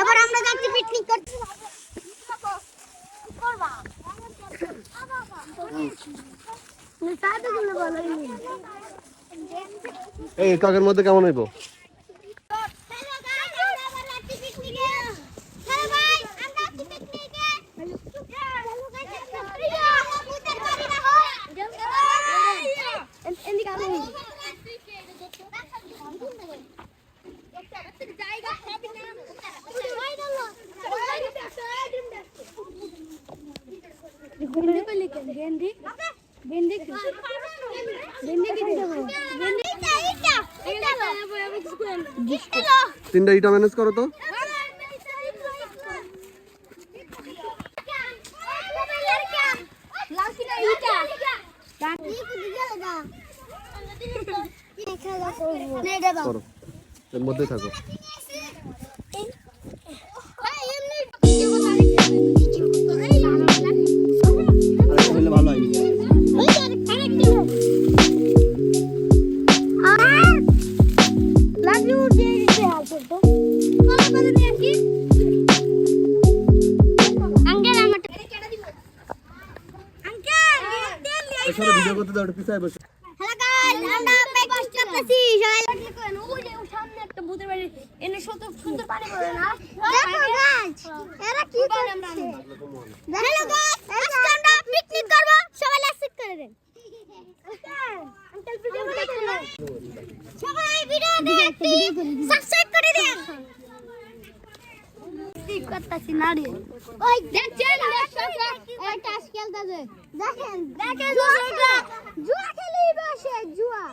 এবার আমরা যাচ্ছি পিকনিক করতে। এই টকের মধ্যে কেমন হইব? তিনটা ইটা ম্যানেজ করো তো। করো, এর মধ্যে থাকো। ভালো হয় ভিডিও করতে দাও, পিছায় বসে। হ্যালো গাইস, আমরা ব্রেকফাস্ট করতেছি। ওই যে সামনে একটা ভূতের বাড়ি, এনে সুন্দর পানি পড়ে না। দেখো গাইস, এরা কি করছে? হ্যালো গাইস, আজকে আমরা পিকনিক করব, সবাই লাইক করে দেন। আঙ্কেল ভিডিও বানাচ্ছেন, সবাই ভিডিও দেখতে সাবস্ক্রাইব করে দেন। ঠিক করতেছি না রে। ওই দেখছেন, ওই টাস খেলতেছে, দেখেন জুয়া খেলি বসে জুয়া।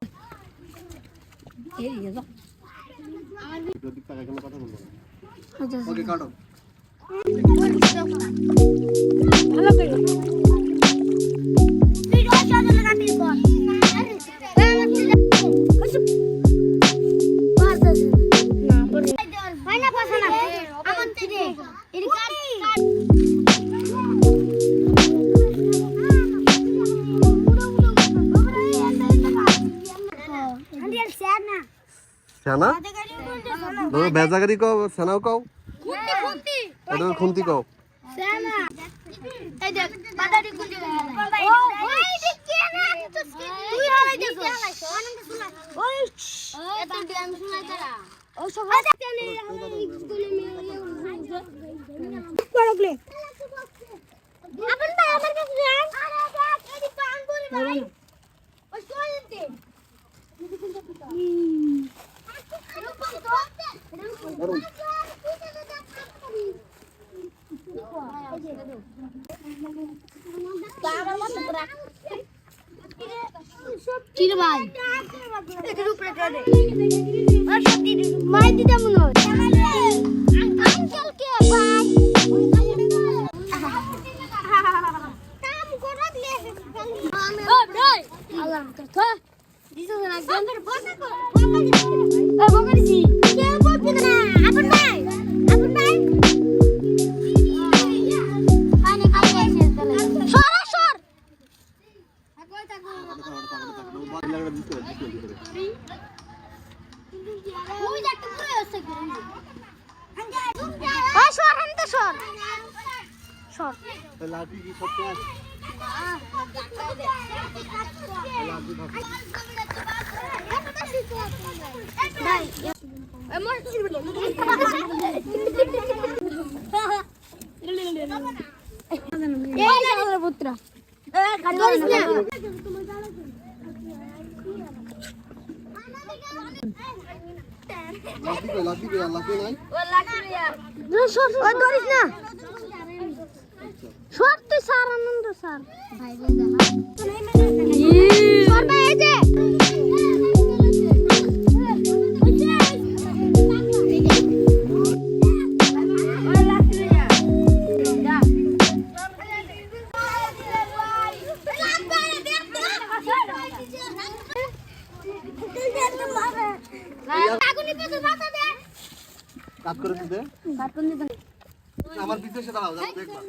এই যা যদি টাকা কেন কথা বলবো না। ওকে কাটো। ভালো করে তুই রোজ চলে কাটি কর। না পড়ে হয় না পাছা না আমার থেকে এর কাট ছানা তুমি বেজাগারি কও, ছানাও কও, খুন্তি এটা খুন্তি কও। ছানা এই দেখ বাদারি খুন্তি ওই দেখি না তুই হারাই দেছ অনেক শোনা ওই এত ড্যাম শোনাই তারা ও সব জানে স্কুলে পড়গলে আপন ভাই আমার কাছে যান। আরে দেখ এদি পান করে ভাই ও শুনতে চির ভাই এর উপরে চলে আর সব দিদি মাই দিতে মনে হয় আঙ্কেল কে ভাই কাম করলে ও ভাই আল্লাহ কথা দিছো না গন্ধর বসা কর ও বকরিছি কে বলবি না আপন ভাই পানি খাই এসে চলে সর কই থাকো ওই যে একটা পুরো আছে ওই সর আমি তো সর লাঠি কি সব শেষ? লাঠি ধর। ভাই আমার কি বলে এই জায়গার পুত্র ধরিস না লাঠি নাই ও লাঠি ও ধরিস না সর তুই স্যার আনন্দ স্যার ভাই বলে সর ভাই এই যে কাট করে দিতে কাট করে দিতে আমার পিছে দাঁড়াও যাও দেখবা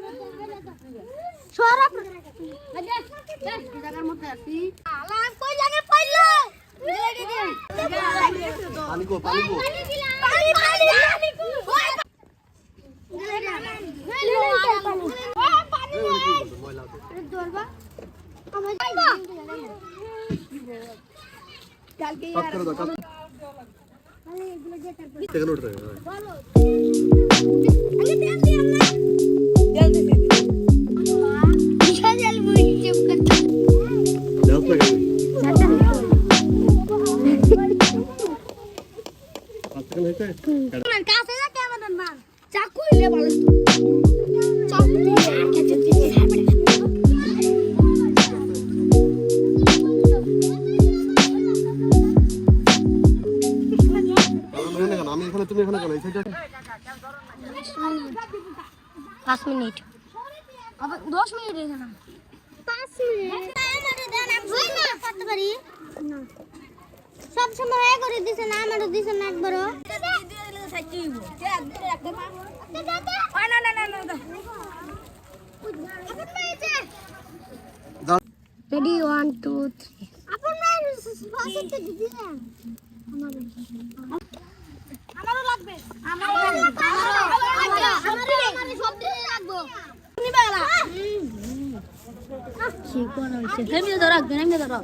সরা জায়গার মধ্যে আছি আলা কই জায়গায় পাইলো পানি কো পানি কো কাট করে দাও কাট থেকে উঠতে আমি এখানে তুমি এখানে কেন এই সাইডে 5 মিনিট আবার 10 মিনিট এখানে 5 মিনিট আমারে দেন আমি করতে পারি না সব সময় এ করে দিছে না আমারে দিছে না একবারও রেডি 1 2 3 আপন ভাই ফাসতে দিছেন আমারও লাগবে আমারও সব দিন রাখবো তুমি বালা কি কোন হইছে এমনি ধরো এমনি ধরো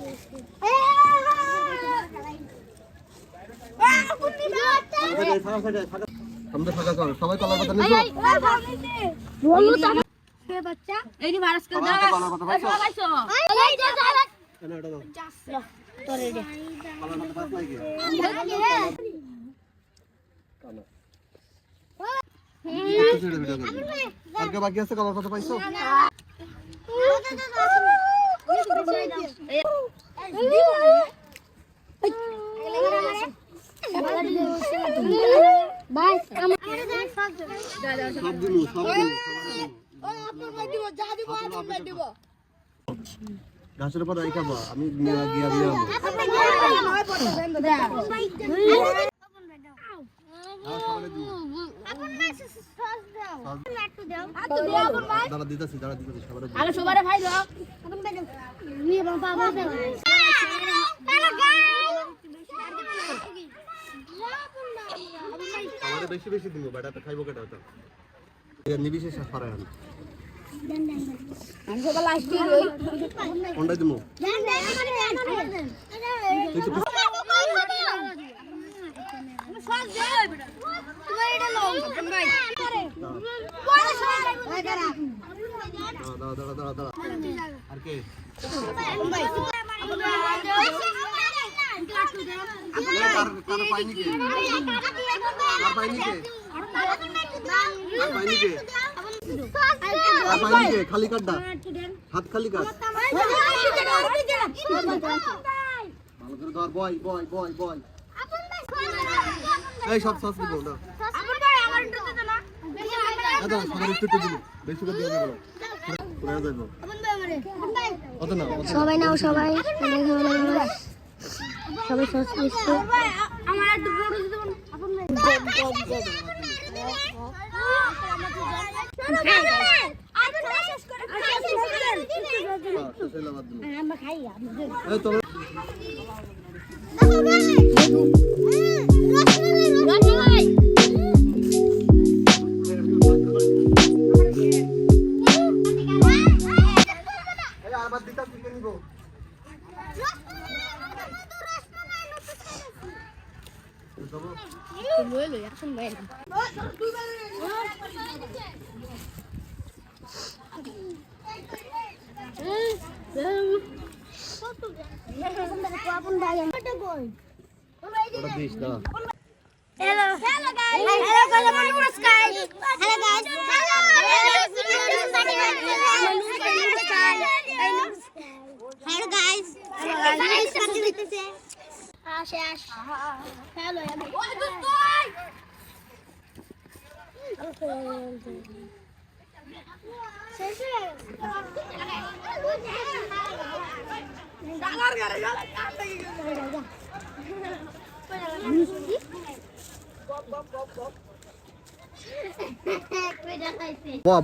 আমরা ফাঁকা কর সবাই কলার পাতা নিছো বলু তো কে বাচ্চা এইনি মারাস করে দাও পাইছো এই যা যা কেন এটা দাও তোরে দে কলার পাতা পাস নাই কি আর কে বাকি আছে কলার পাতা পাইছো বাই সব দিলু গাছের উপর রাই খাবো আমি গিয়া দিয়া দাঁড়া দিতেছি আগে সবারে ভাই দাও নিয়ে বাবা বাবা আমারে বেশি বেশি দিব বেটাটা খাইবো কেটা তো নিবিশে সাফারায় আমি আমি সবাই লাস্ট দিয়ে কোনটা দিমু তুই তো দাঁড়া আর কে কার পাইনি কে আর পাইনি কে খালি কাটটা হাত খালি কাট ভালো করে ধর বয় বয় বয় বয় এই সব সস দিব না দাদা সবার একটু দিন বেশি করে দিয়ে দেব পুরো যাইবো কত না সবাই নাও সবাই সবাই সস মিষ্টি আমার একটু বড় দিতে আপন আমরা খাই Hello. Hello guys. Hello guys. Hello guys. Hello guys. Hello.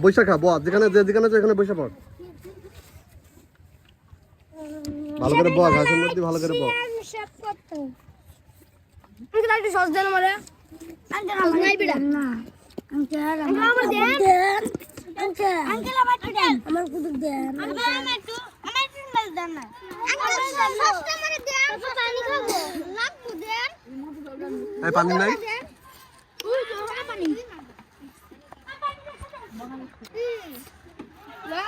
বৈশা খা বস যেখানে যেখানে বৈশা পড় ভালো করে বস ঘাসের মধ্যে ভালো করে বস আঙ্কেল একটু সস দেন আমারে আঙ্কেল আমার নাই বিড়া না আঙ্কেল আমার দেন আঙ্কেল আমার একটু দেন আমার কুদুর দেন আমার একটু দেন না আঙ্কেল সসটা আমারে দেন পানি খাবো লাগবো দেন এই পানি নাই ওই পানি লা